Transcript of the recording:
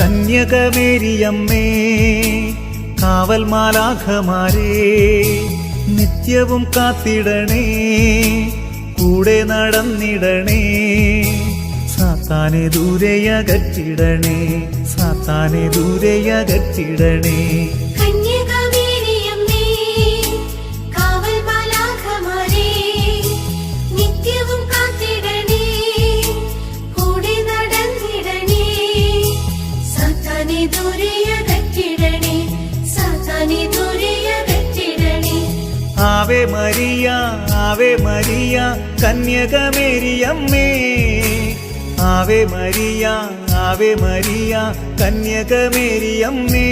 കന്യകമേരിയമ്മേ കാവൽ മാലാഖമാരേ നിത്യവും കാത്തിടണേ കൂടെ നടന്നിടണേ സാത്താനെ ദൂരെയകറ്റിടണേ സാത്താനെ ദൂരെയകറ്റിടണേ Ave Maria Ave Maria കന്യകമേരിയമ്മേ Ave Maria Ave Maria കന്യകമേരിയമ്മേ